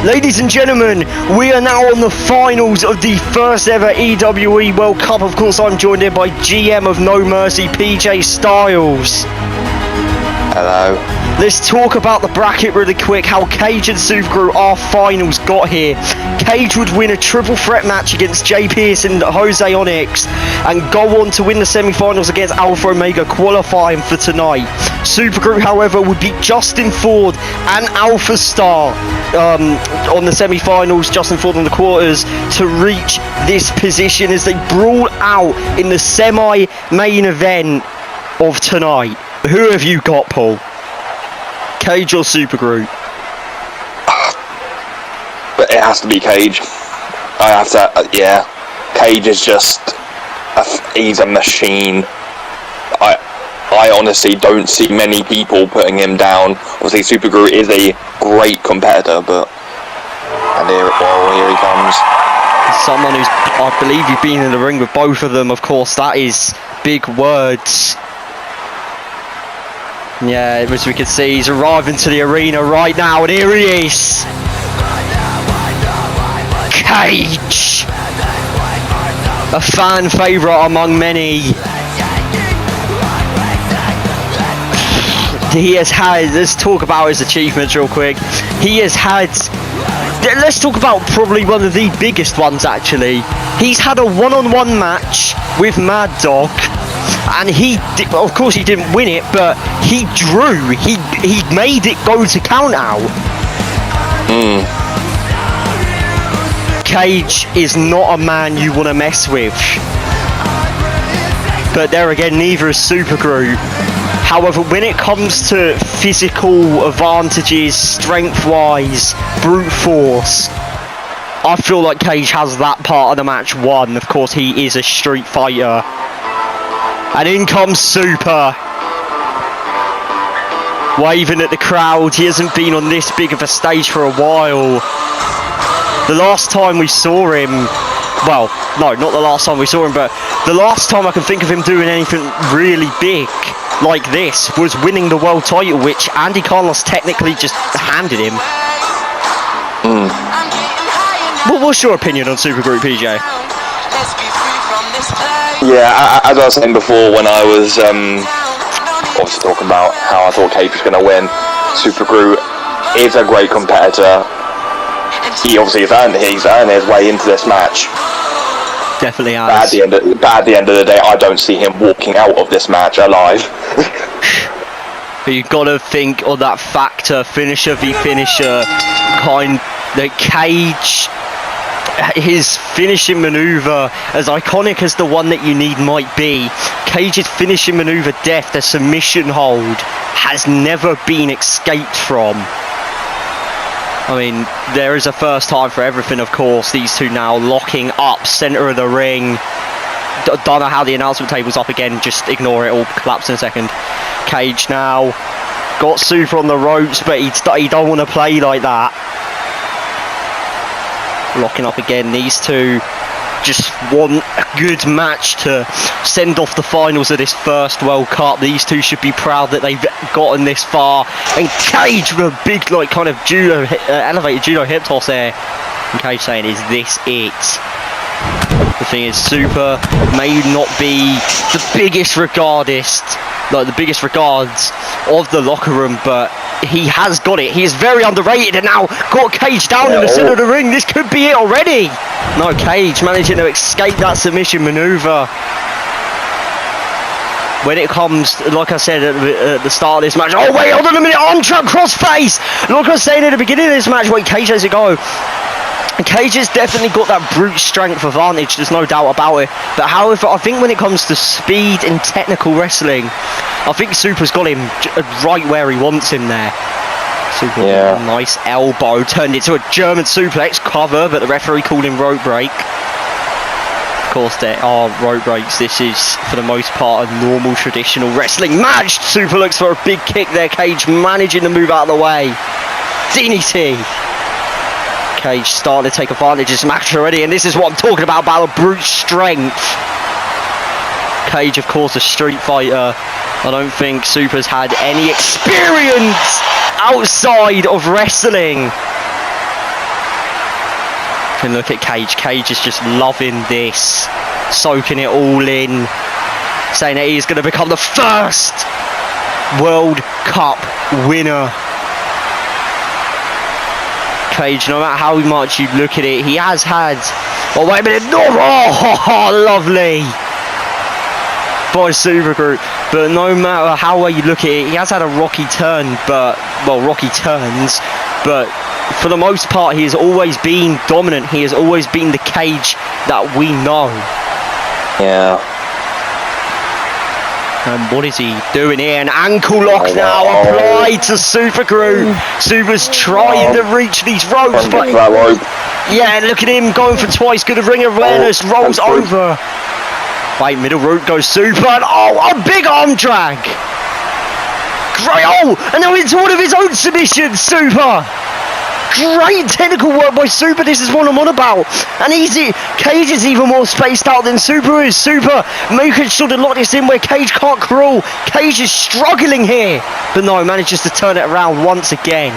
Ladies and gentlemen, we are now on the finals of the first ever EWE World Cup. Of course, I'm joined here by GM of No Mercy, PJ Styles. Hello. Let's talk about the bracket really quick, how Cage and Supergroup, our finals, got here. Cage would win a triple threat match against Jay Pearce and Jose Onyx and go on to win the semi-finals against Alpha Omega, qualifying for tonight. Supergroup, however, would beat Justin Ford and Alpha Star on the semi-finals, Justin Ford on the quarters, to reach this position as they brawl out in the semi-main event of tonight. Who have you got, Paul? Cage or Supergroup? But it has to be Cage. I have to, yeah. Cage is just, he's a machine. I honestly don't see many people putting him down. Obviously, Supergroup is a great competitor, but... And here he comes. Someone who's, I believe you've been in the ring with both of them, of course, that is big words. Yeah, as we can see, he's arriving to the arena right now, and here he is! Cage! A fan favourite among many. He has had, let's talk about his achievements real quick. He has had, let's talk about probably one of the biggest ones actually. He's had a one-on-one match with Mad Dog. And he, of course, he didn't win it, but he drew. He made it go to count out. Cage is not a man you want to mess with. But there again, neither is Supergroup. However, when it comes to physical advantages, strength-wise, brute force, I feel like Cage has that part of the match won. Of course, he is a street fighter. And in comes Super. Waving at the crowd. He hasn't been on this big of a stage for a while. The last time we saw him... Well, no, not the last time we saw him, but the last time I can think of him doing anything really big like this was winning the world title, which Andy Carlos technically just handed him. What's your opinion on Supergroup, PJ? Yeah, as I was saying before, when I was obviously talking about how I thought Cage was going to win, Supergroup is a great competitor. He obviously has earned his way into this match. Definitely has. But at the end of the day, I don't see him walking out of this match alive. But you've got to think of that factor, finisher v finisher, kind that Cage... His finishing maneuver, as iconic as the one that you need might be, Cage's finishing maneuver, death, the submission hold, has never been escaped from. I mean, there is a first time for everything, of course. These two now locking up, centre of the ring. Don't know how the announcement table's up again, just ignore it, all collapse in a second. Cage now got Super on the ropes, but he don't want to play like that. Locking up again, these two just want a good match to send off the finals of this first World Cup. These two should be proud that they've gotten this far. And Cage with a big, like, kind of judo, elevated judo hip toss there. And Cage saying, is this it? The thing is, Super may not be the biggest regards of the locker room, but he has got it. He is very underrated and now got Cage down in the centre of the ring. This could be it already. No, Cage managing to escape that submission manoeuvre. When it comes, like I said at the start of this match, oh wait, hold on a minute, arm trap, crossface. Like I was saying at the beginning of this match, wait, Cage lets it go. And Cage has definitely got that brute strength advantage, there's no doubt about it. But however, I think when it comes to speed and technical wrestling, I think Super's got him right where he wants him there. Super, nice elbow, turned into a German suplex cover, but the referee called him rope break. Of course, there are rope breaks. This is, for the most part, a normal, traditional wrestling match. Super looks for a big kick there. Cage managing to move out of the way. DDT. Cage starting to take advantage of this match already, and this is what I'm talking about brute strength. Cage, of course, a street fighter. I don't think Super's had any experience outside of wrestling. And look at Cage. Cage is just loving this, soaking it all in, saying that he's going to become the first World Cup winner. Cage, no matter how much you look at it, he has had... Oh, wait a minute. No! Oh, lovely. By Supergroup. But no matter how well you look at it, he has had a rocky turn, but... Well, rocky turns, but... For the most part, he has always been dominant. He has always been the Cage that we know. Yeah. And what is he doing here? An ankle lock now applied to Supergroup. Super's trying to reach these ropes, but yeah, look at him going for twice. Good ring awareness, rolls over. Wait, middle route goes Super, and oh, a big arm drag. Great, oh, and now into one of his own submissions, Super. Great technical work by Super, this is what I'm on about. And Cage is even more spaced out than Super is. Super making sure to lock this in where Cage can't crawl. Cage is struggling here, but no, manages to turn it around once again.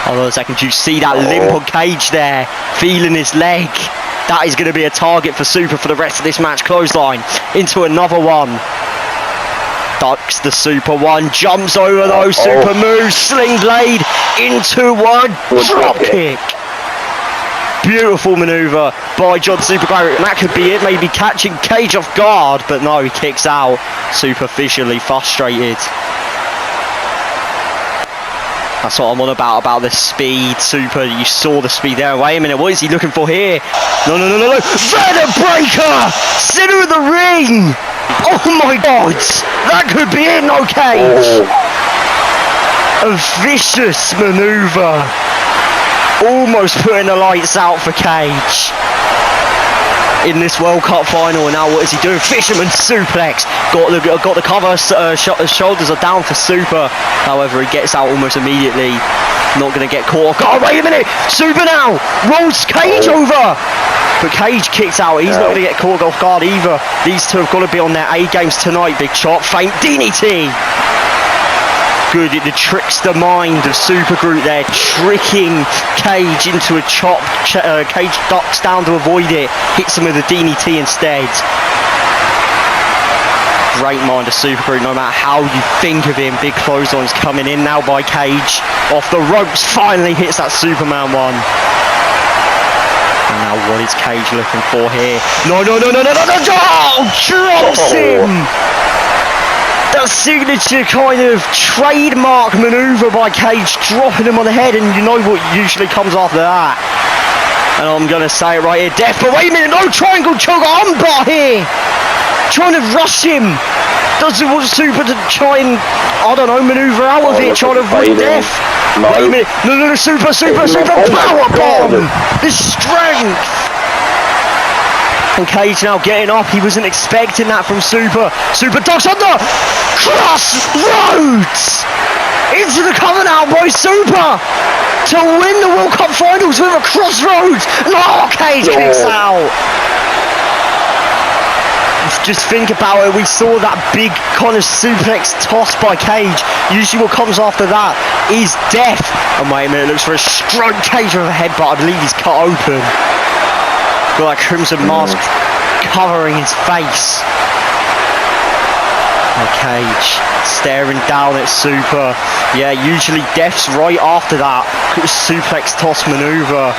Hold on a second, you see that limp on Cage there, feeling his leg. That is going to be a target for Super for the rest of this match. Clothesline into another one. Ducks the Super one, jumps over those Super moves, sling blade into one, drop kick. Beautiful manoeuvre by John Supergroup. That could be it, maybe catching Cage off guard, but no, he kicks out, superficially frustrated. That's what I'm on about the speed, Super. You saw the speed there. Wait a minute, what is he looking for here? No. Venom breaker! Center of the ring! Oh my god! That could be it, no Cage! A vicious manoeuvre. Almost putting the lights out for Cage. In this World Cup final, and now what is he doing? Fisherman suplex. Got the cover. Shoulders are down for Super. However, he gets out almost immediately. Not going to get caught. Oh, wait a minute! Super now rolls Cage over. But Cage kicks out. He's not going to get caught off guard either. These two have got to be on their A games tonight. Big shot, feint, DDT. Good, the trickster mind of Supergroup there, tricking Cage into a chop. Cage ducks down to avoid it, hits him with a DDT instead. Great mind of Supergroup, no matter how you think of him. Big clotheslines coming in now by Cage. Off the ropes, finally hits that Superman one. And now what is Cage looking for here? No, oh, drops him! That signature kind of trademark manoeuvre by Cage, dropping him on the head, and you know what usually comes after that. And I'm going to say it right here, Death, but wait a minute, no triangle choke armbar here! Trying to rush him! Does it want Super to try and, I don't know, manoeuvre out of it, trying to avoid Death? No. Wait a minute, no, Super, power bomb! The strength! And Cage now getting up. He wasn't expecting that from Super. Super ducks under! Crossroads! Into the cover now by Super! To win the World Cup Finals with a Crossroads! No, Cage kicks out! Just think about it, we saw that big kind of suplex toss by Cage. Usually what comes after that is Death. And wait a minute, looks for a stroke. Cage with a headbutt, I believe he's cut open. Got that crimson mask covering his face. And Cage staring down at Super. Yeah, usually Death's right after that suplex toss maneuver.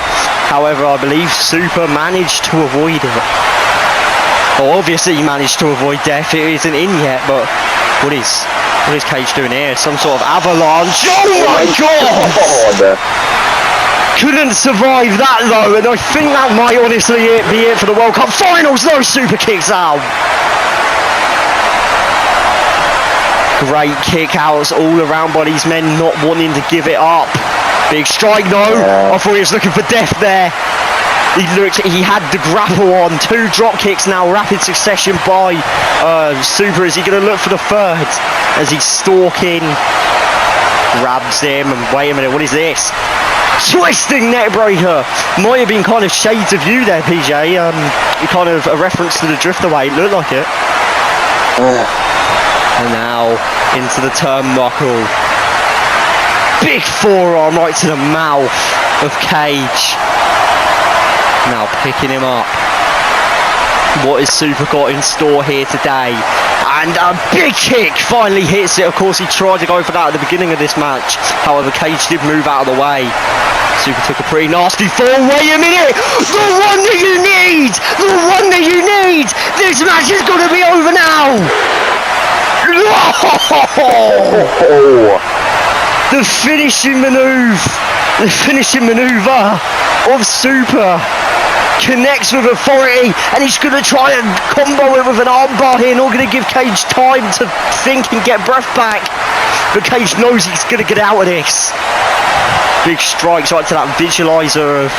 However, I believe Super managed to avoid it. Well, obviously he managed to avoid Death. It isn't in yet, but what is Cage doing here? Some sort of avalanche. Oh my god! Couldn't survive that though, and I think that might honestly be it for the World Cup Finals. No, Super kicks out. Great kick outs all around by these men not wanting to give it up. Big strike though. I thought he was looking for Death there. He had the grapple on. 2 drop kicks now, rapid succession by Super. Is he going to look for the third as he's stalking? Grabs him, and wait a minute, what is this? Twisting neckbreaker. Might have been kind of shades of you there, PJ. Kind of a reference to the drift away. It looked like it. And now into the turnbuckle. big forearm right to the mouth of Cage. Now picking him up. What has Super got in store here today? And a big kick finally hits it. Of course, he tried to go for that at the beginning of this match. However, Cage did move out of the way. Super took a pretty nasty fall. Wait a minute! The one that you need! The one that you need! This match is going to be over now! The finishing maneuver. The finishing maneuver of Super. Connects with authority, and he's going to try and combo it with an armbar here, not going to give Cage time to think and get breath back, but Cage knows he's going to get out of this. Big strikes right to that visualizer of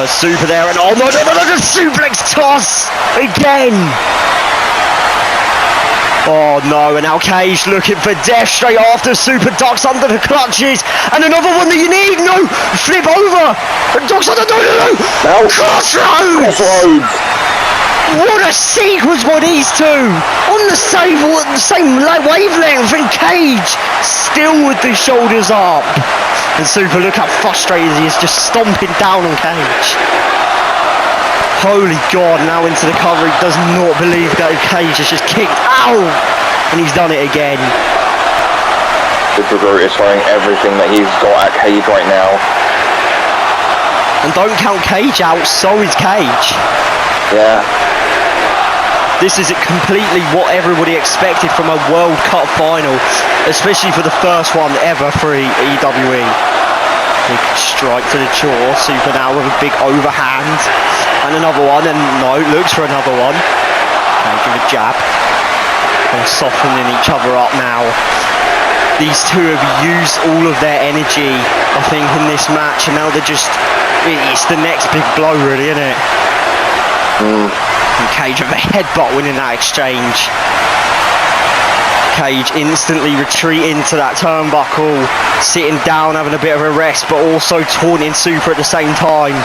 Super there, and oh no, the suplex toss again. Oh no, and now Cage looking for death straight after. Super ducks under the clutches, and another one that you need. No, flip over. Ducks under. No. Crossroads. What a sequence by these two on the same wavelength, and Cage still with the shoulders up. And Super, look how frustrated he is, just stomping down on Cage. Holy God, now into the cover. He does not believe that Cage has just kicked. Ow! And he's done it again. Super Guru is throwing everything that he's got at Cage right now. And don't count Cage out, so is Cage. Yeah. This is completely what everybody expected from a World Cup final, especially for the first one ever for EWE. Big strike to the jaw. Super now with a big overhand. And another one, and no, looks for another one. Cage with a jab. They're softening each other up now. These two have used all of their energy, I think, in this match, and now they're just, it's the next big blow really, isn't it? And Cage with a headbutt winning that exchange. Cage instantly retreating to that turnbuckle, sitting down, having a bit of a rest, but also taunting Super at the same time.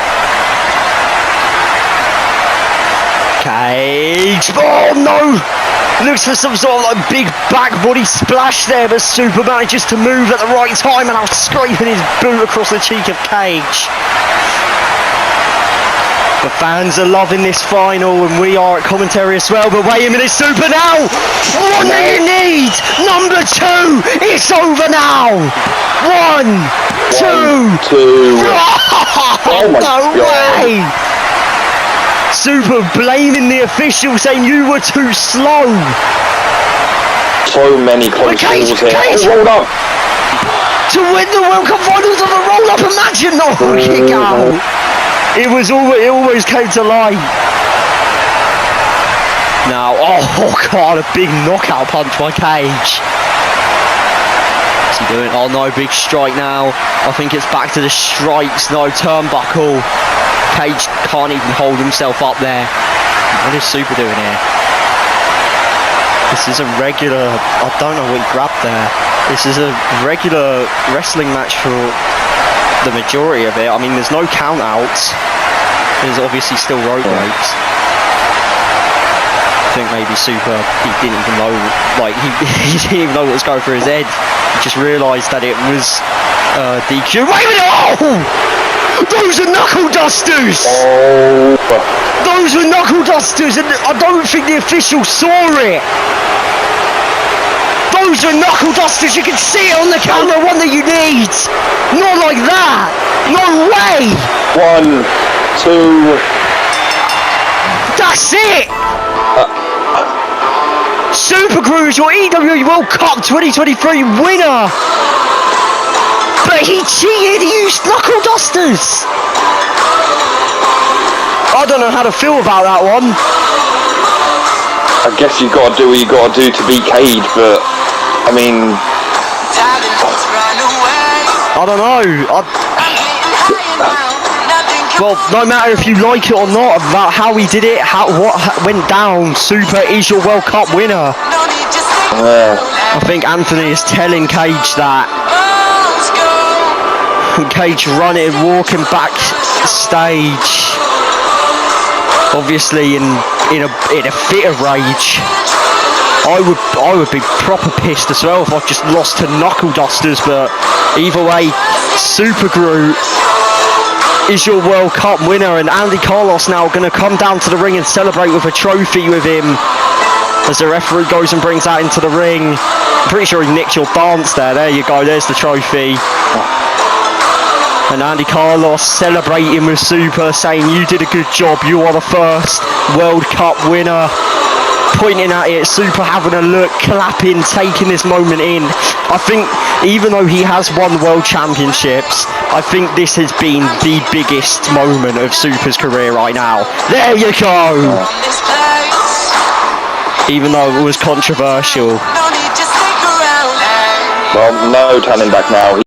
Cage, oh no! Looks for some sort of like big back body splash there, but Super manages to move at the right time and now scraping his boot across the cheek of Cage. The fans are loving this final, and we are at commentary as well, but wait a minute, Super now! What do you need? Number 2! It's over now! 1, 2! Oh my no God. way! Super blaming the official, saying you were too slow. So many close calls here. Cage. Oh, rolled up. To win the World Cup finals of a roll-up, imagine! No, kick out. It always came to light. Now, oh God, a big knockout punch by Cage. What's he doing? Oh no, big strike now. I think it's back to the strikes. No, turnbuckle. Cage can't even hold himself up there. What is Super doing here? This is a regular, I don't know what he grabbed there. This is a regular wrestling match for the majority of it. I mean, there's no count outs. There's obviously still rope breaks. I think maybe Super, he didn't even know, like, he didn't even know what was going through his head. He just realised that it was DQ. Wait a minute! Oh! Those are knuckle dusters! Oh. Those were knuckle dusters, and I don't think the official saw it. Those are knuckle dusters, you can see it on the camera, one that you need. Not like that. No way. 1, 2. That's it. Super Crew is your EWE World Cup 2023 winner. But he cheated, he used knuckle dusters. I don't know how to feel about that one. I guess you got to do what you got to do to beat Cage, but I mean, I don't know. Well, no matter if you like it or not about how he did it, what went down, Super is your World Cup winner. I think Anthony is telling Cage that. And Cage running, walking backstage, obviously in a fit of rage. I would be proper pissed as well if I just lost to Knuckle Dusters. But either way, Super Groot is your World Cup winner, and Andy Carlos now going to come down to the ring and celebrate with a trophy with him as the referee goes and brings that into the ring. I'm pretty sure he nicked your dance there. There you go, there's the trophy. And Andy Carlos celebrating with Super, saying you did a good job, you are the first World Cup winner. Pointing at it, Super having a look, clapping, taking this moment in. I think even though he has won World Championships, I think this has been the biggest moment of Super's career right now. There you go! Even though it was controversial. Well, no turning back now.